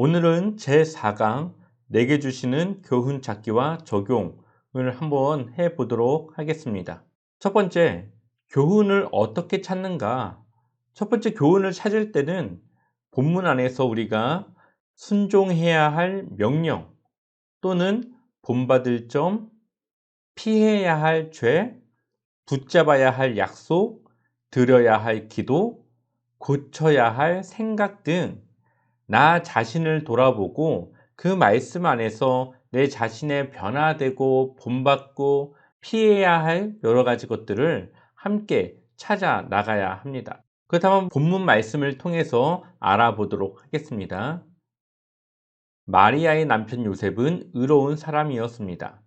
오늘은 제4강 내게 주시는 교훈 찾기와 적용을 한번 해 보도록 하겠습니다. 첫 번째, 교훈을 어떻게 찾는가? 첫 번째 교훈을 찾을 때는 본문 안에서 우리가 순종해야 할 명령 또는 본받을 점, 피해야 할 죄, 붙잡아야 할 약속, 드려야 할 기도, 고쳐야 할 생각 등 나 자신을 돌아보고 그 말씀 안에서 내 자신의 변화되고 본받고 피해야 할 여러 가지 것들을 함께 찾아 나가야 합니다. 그렇다면 본문 말씀을 통해서 알아보도록 하겠습니다. 마리아의 남편 요셉은 의로운 사람이었습니다.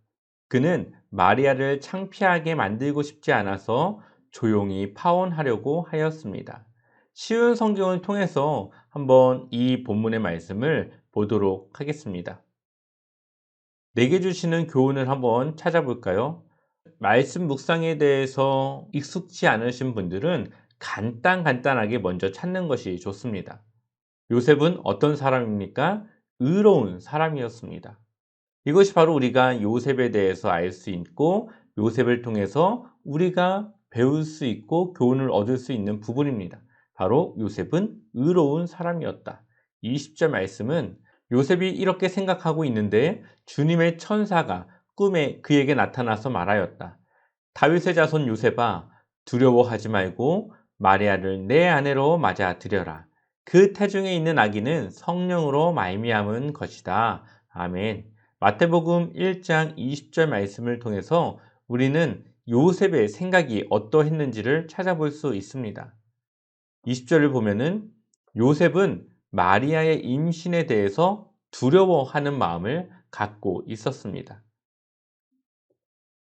그는 마리아를 창피하게 만들고 싶지 않아서 조용히 파혼하려고 하였습니다. 쉬운 성경을 통해서 한번 이 본문의 말씀을 보도록 하겠습니다. 내게 주시는 교훈을 한번 찾아볼까요? 말씀 묵상에 대해서 익숙지 않으신 분들은 간단하게 먼저 찾는 것이 좋습니다. 요셉은 어떤 사람입니까? 의로운 사람이었습니다. 이것이 바로 우리가 요셉에 대해서 알 수 있고 요셉을 통해서 우리가 배울 수 있고 교훈을 얻을 수 있는 부분입니다. 바로 요셉은 의로운 사람이었다. 20절 말씀은 요셉이 이렇게 생각하고 있는데 주님의 천사가 꿈에 그에게 나타나서 말하였다. 다윗의 자손 요셉아, 두려워하지 말고 마리아를 내 아내로 맞아들여라. 그 태중에 있는 아기는 성령으로 말미암은 것이다. 아멘. 마태복음 1장 20절 말씀을 통해서 우리는 요셉의 생각이 어떠했는지를 찾아볼 수 있습니다. 20절을 보면은 요셉은 마리아의 임신에 대해서 두려워하는 마음을 갖고 있었습니다.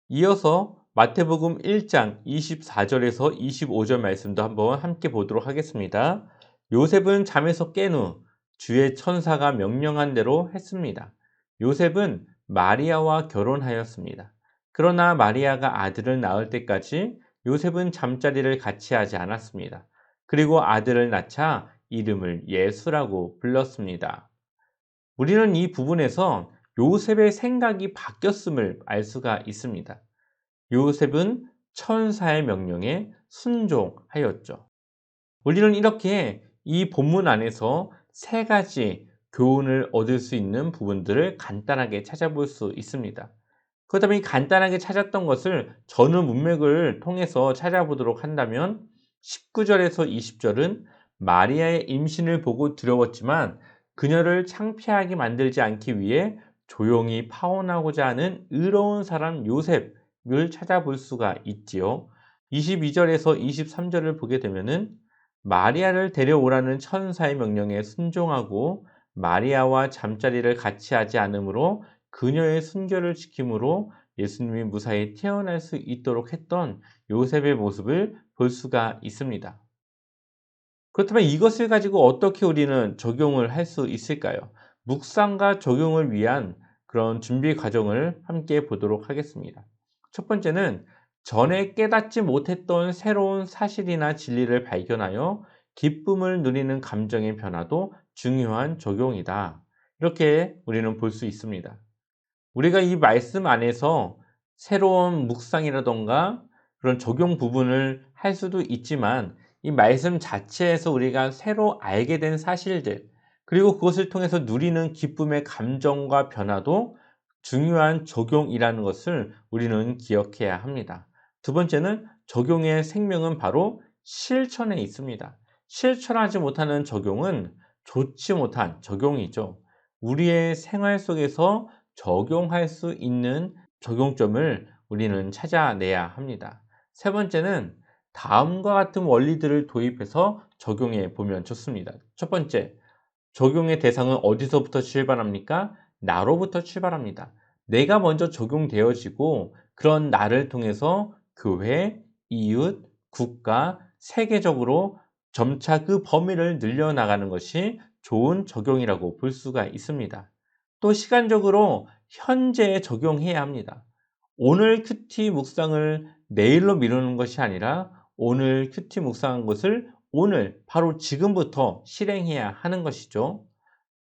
이어서 마태복음 1장 24절에서 25절 말씀도 한번 함께 보도록 하겠습니다. 요셉은 잠에서 깬 후 주의 천사가 명령한 대로 했습니다. 요셉은 마리아와 결혼하였습니다. 그러나 마리아가 아들을 낳을 때까지 요셉은 잠자리를 같이 하지 않았습니다. 그리고 아들을 낳자 이름을 예수라고 불렀습니다. 우리는 이 부분에서 요셉의 생각이 바뀌었음을 알 수가 있습니다. 요셉은 천사의 명령에 순종하였죠. 우리는 이렇게 이 본문 안에서 세 가지 교훈을 얻을 수 있는 부분들을 간단하게 찾아볼 수 있습니다. 그렇다면 이 간단하게 찾았던 것을 전후 문맥을 통해서 찾아보도록 한다면 19절에서 20절은 마리아의 임신을 보고 두려웠지만 그녀를 창피하게 만들지 않기 위해 조용히 파혼하고자 하는 의로운 사람 요셉을 찾아볼 수가 있지요. 22절에서 23절을 보게 되면은 마리아를 데려오라는 천사의 명령에 순종하고 마리아와 잠자리를 같이 하지 않으므로 그녀의 순결을 지킴으로 예수님이 무사히 태어날 수 있도록 했던 요셉의 모습을 볼 수가 있습니다. 그렇다면 이것을 가지고 어떻게 우리는 적용을 할 수 있을까요? 묵상과 적용을 위한 그런 준비 과정을 함께 보도록 하겠습니다. 첫 번째는 전에 깨닫지 못했던 새로운 사실이나 진리를 발견하여 기쁨을 누리는 감정의 변화도 중요한 적용이다. 이렇게 우리는 볼 수 있습니다. 우리가 이 말씀 안에서 새로운 묵상이라던가 그런 적용 부분을 할 수도 있지만 이 말씀 자체에서 우리가 새로 알게 된 사실들 그리고 그것을 통해서 누리는 기쁨의 감정과 변화도 중요한 적용이라는 것을 우리는 기억해야 합니다. 두 번째는 적용의 생명은 바로 실천에 있습니다. 실천하지 못하는 적용은 좋지 못한 적용이죠. 우리의 생활 속에서 적용할 수 있는 적용점을 우리는 찾아내야 합니다. 세 번째는 다음과 같은 원리들을 도입해서 적용해 보면 좋습니다. 첫 번째, 적용의 대상은 어디서부터 출발합니까? 나로부터 출발합니다. 내가 먼저 적용되어지고 그런 나를 통해서 교회, 이웃, 국가, 세계적으로 점차 그 범위를 늘려나가는 것이 좋은 적용이라고 볼 수가 있습니다. 또 시간적으로 현재에 적용해야 합니다. 오늘 큐티 묵상을 내일로 미루는 것이 아니라 오늘 큐티 묵상한 것을 오늘 바로 지금부터 실행해야 하는 것이죠.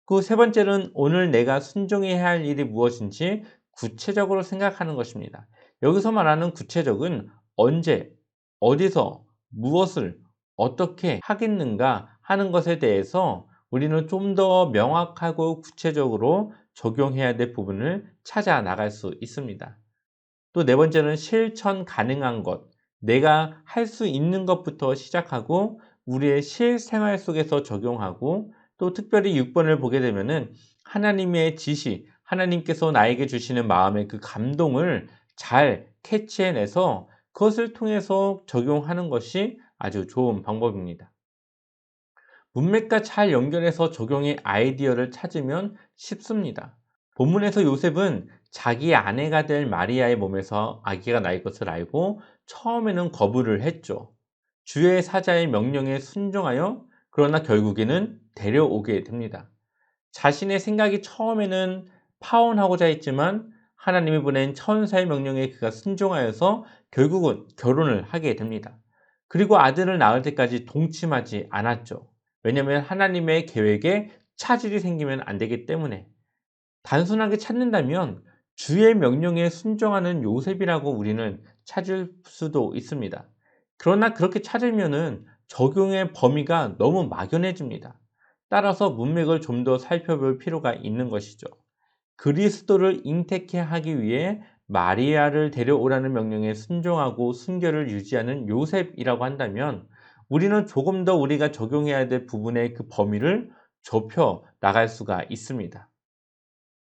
그 세 번째는 오늘 내가 순종해야 할 일이 무엇인지 구체적으로 생각하는 것입니다. 여기서 말하는 구체적은 언제, 어디서, 무엇을 어떻게 하겠는가 하는 것에 대해서 우리는 좀 더 명확하고 구체적으로 적용해야 될 부분을 찾아 나갈 수 있습니다. 또 네 번째는 실천 가능한 것. 내가 할 수 있는 것부터 시작하고 우리의 실생활 속에서 적용하고, 또 특별히 6번을 보게 되면은 하나님의 지시, 하나님께서 나에게 주시는 마음의 그 감동을 잘 캐치해내서 그것을 통해서 적용하는 것이 아주 좋은 방법입니다. 문맥과 잘 연결해서 적용의 아이디어를 찾으면 쉽습니다. 본문에서 요셉은 자기 아내가 될 마리아의 몸에서 아기가 날 것을 알고 처음에는 거부를 했죠. 주의 사자의 명령에 순종하여 그러나 결국에는 데려오게 됩니다. 자신의 생각이 처음에는 파혼하고자 했지만 하나님이 보낸 천사의 명령에 그가 순종하여서 결국은 결혼을 하게 됩니다. 그리고 아들을 낳을 때까지 동침하지 않았죠. 왜냐하면 하나님의 계획에 차질이 생기면 안 되기 때문에. 단순하게 찾는다면 주의 명령에 순종하는 요셉이라고 우리는 찾을 수도 있습니다. 그러나 그렇게 찾으면은 적용의 범위가 너무 막연해집니다. 따라서 문맥을 좀 더 살펴볼 필요가 있는 것이죠. 그리스도를 잉태케 하기 위해 마리아를 데려오라는 명령에 순종하고 순결을 유지하는 요셉이라고 한다면 우리는 조금 더 우리가 적용해야 될 부분의 그 범위를 좁혀 나갈 수가 있습니다.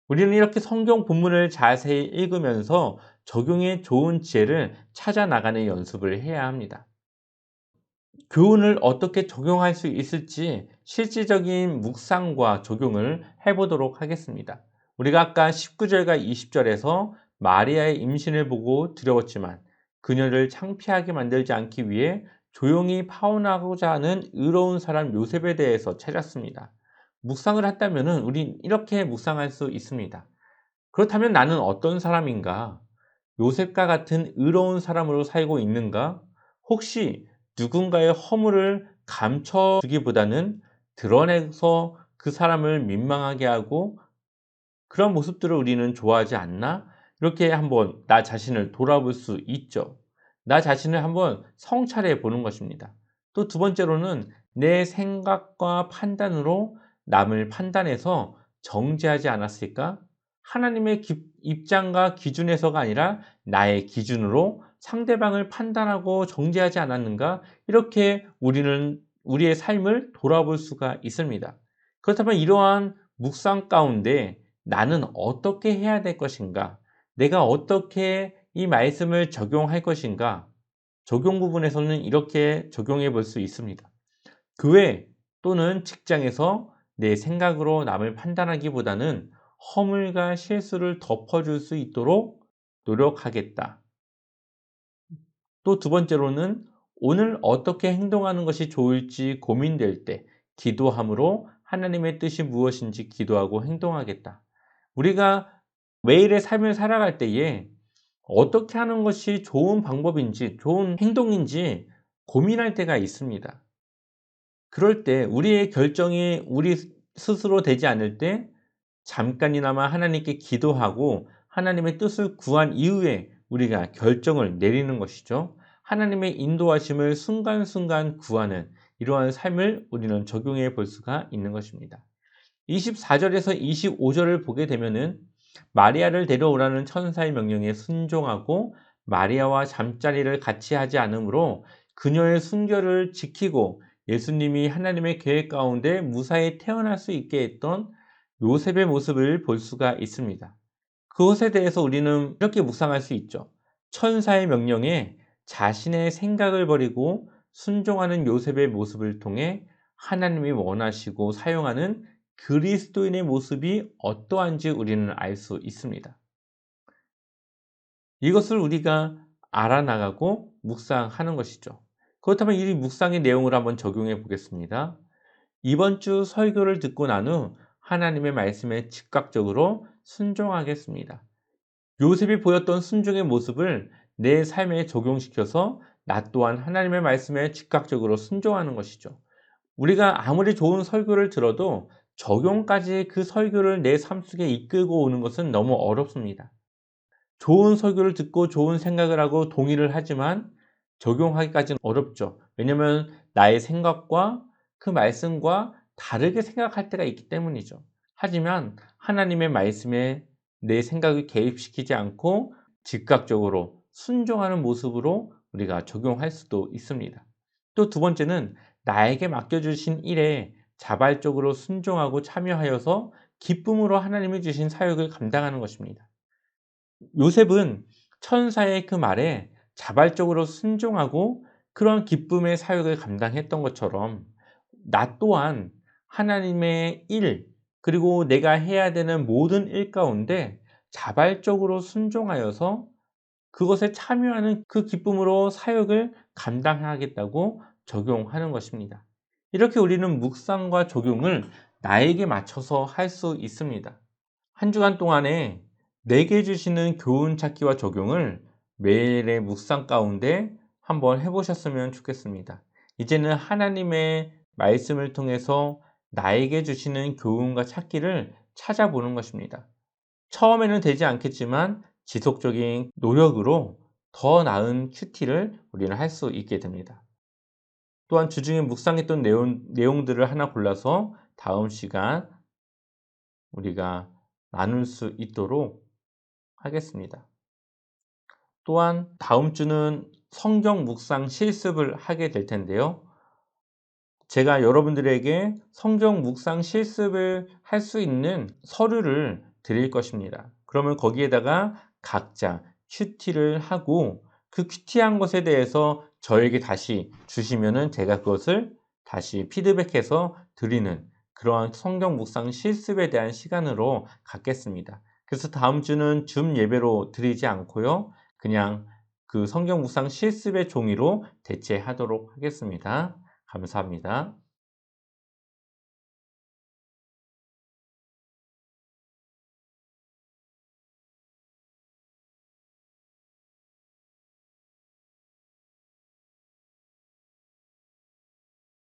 우리는 이렇게 성경 본문을 자세히 읽으면서 적용에 좋은 지혜를 찾아 나가는 연습을 해야 합니다. 교훈을 어떻게 적용할 수 있을지 실질적인 묵상과 적용을 해보도록 하겠습니다. 우리가 아까 19절과 20절에서 마리아의 임신을 보고 두려웠지만 그녀를 창피하게 만들지 않기 위해 조용히 파혼하고자 하는 의로운 사람 요셉에 대해서 찾았습니다. 묵상을 한다면 우린 이렇게 묵상할 수 있습니다. 그렇다면 나는 어떤 사람인가? 요셉과 같은 의로운 사람으로 살고 있는가? 혹시 누군가의 허물을 감춰주기보다는 드러내서 그 사람을 민망하게 하고 그런 모습들을 우리는 좋아하지 않나? 이렇게 한번 나 자신을 돌아볼 수 있죠. 나 자신을 한번 성찰해 보는 것입니다. 또 두 번째로는 내 생각과 판단으로 남을 판단해서 정죄하지 않았을까? 하나님의 입장과 기준에서가 아니라 나의 기준으로 상대방을 판단하고 정죄하지 않았는가? 이렇게 우리는 우리의 삶을 돌아볼 수가 있습니다. 그렇다면 이러한 묵상 가운데 나는 어떻게 해야 될 것인가? 내가 어떻게 이 말씀을 적용할 것인가? 적용 부분에서는 이렇게 적용해 볼 수 있습니다. 교회 또는 직장에서 내 생각으로 남을 판단하기보다는 허물과 실수를 덮어줄 수 있도록 노력하겠다. 또 두 번째로는 오늘 어떻게 행동하는 것이 좋을지 고민될 때 기도함으로 하나님의 뜻이 무엇인지 기도하고 행동하겠다. 우리가 매일의 삶을 살아갈 때에 어떻게 하는 것이 좋은 방법인지, 좋은 행동인지 고민할 때가 있습니다. 그럴 때 우리의 결정이 우리 스스로 되지 않을 때 잠깐이나마 하나님께 기도하고 하나님의 뜻을 구한 이후에 우리가 결정을 내리는 것이죠. 하나님의 인도하심을 순간순간 구하는 이러한 삶을 우리는 적용해 볼 수가 있는 것입니다. 24절에서 25절을 보게 되면은 마리아를 데려오라는 천사의 명령에 순종하고 마리아와 잠자리를 같이 하지 않으므로 그녀의 순결을 지키고 예수님이 하나님의 계획 가운데 무사히 태어날 수 있게 했던 요셉의 모습을 볼 수가 있습니다. 그것에 대해서 우리는 이렇게 묵상할 수 있죠. 천사의 명령에 자신의 생각을 버리고 순종하는 요셉의 모습을 통해 하나님이 원하시고 사용하는 그리스도인의 모습이 어떠한지 우리는 알 수 있습니다. 이것을 우리가 알아나가고 묵상하는 것이죠. 그렇다면 이 묵상의 내용을 한번 적용해 보겠습니다. 이번 주 설교를 듣고 난 후 하나님의 말씀에 즉각적으로 순종하겠습니다. 요셉이 보였던 순종의 모습을 내 삶에 적용시켜서 나 또한 하나님의 말씀에 즉각적으로 순종하는 것이죠. 우리가 아무리 좋은 설교를 들어도 적용까지 그 설교를 내 삶 속에 이끌고 오는 것은 너무 어렵습니다. 좋은 설교를 듣고 좋은 생각을 하고 동의를 하지만 적용하기까지는 어렵죠. 왜냐하면 나의 생각과 그 말씀과 다르게 생각할 때가 있기 때문이죠. 하지만 하나님의 말씀에 내 생각을 개입시키지 않고 즉각적으로 순종하는 모습으로 우리가 적용할 수도 있습니다. 또 두 번째는 나에게 맡겨주신 일에 자발적으로 순종하고 참여하여서 기쁨으로 하나님이 주신 사역을 감당하는 것입니다. 요셉은 천사의 그 말에 자발적으로 순종하고 그런 기쁨의 사역을 감당했던 것처럼 나 또한 하나님의 일, 그리고 내가 해야 되는 모든 일 가운데 자발적으로 순종하여서 그것에 참여하는 그 기쁨으로 사역을 감당하겠다고 적용하는 것입니다. 이렇게 우리는 묵상과 적용을 나에게 맞춰서 할 수 있습니다. 한 주간 동안에 내게 주시는 교훈 찾기와 적용을 매일의 묵상 가운데 한번 해보셨으면 좋겠습니다. 이제는 하나님의 말씀을 통해서 나에게 주시는 교훈과 찾기를 찾아보는 것입니다. 처음에는 되지 않겠지만 지속적인 노력으로 더 나은 큐티를 우리는 할 수 있게 됩니다. 또한 주중에 묵상했던 내용들을 하나 골라서 다음 시간 우리가 나눌 수 있도록 하겠습니다. 또한 다음 주는 성경 묵상 실습을 하게 될 텐데요. 제가 여러분들에게 성경 묵상 실습을 할 수 있는 서류를 드릴 것입니다. 그러면 거기에다가 각자 큐티를 하고 그 큐티한 것에 대해서 저에게 다시 주시면은 제가 그것을 다시 피드백해서 드리는 그러한 성경 묵상 실습에 대한 시간으로 갖겠습니다. 그래서 다음 주는 줌 예배로 드리지 않고요. 그냥 그 성경 묵상 실습의 종이로 대체하도록 하겠습니다. 감사합니다.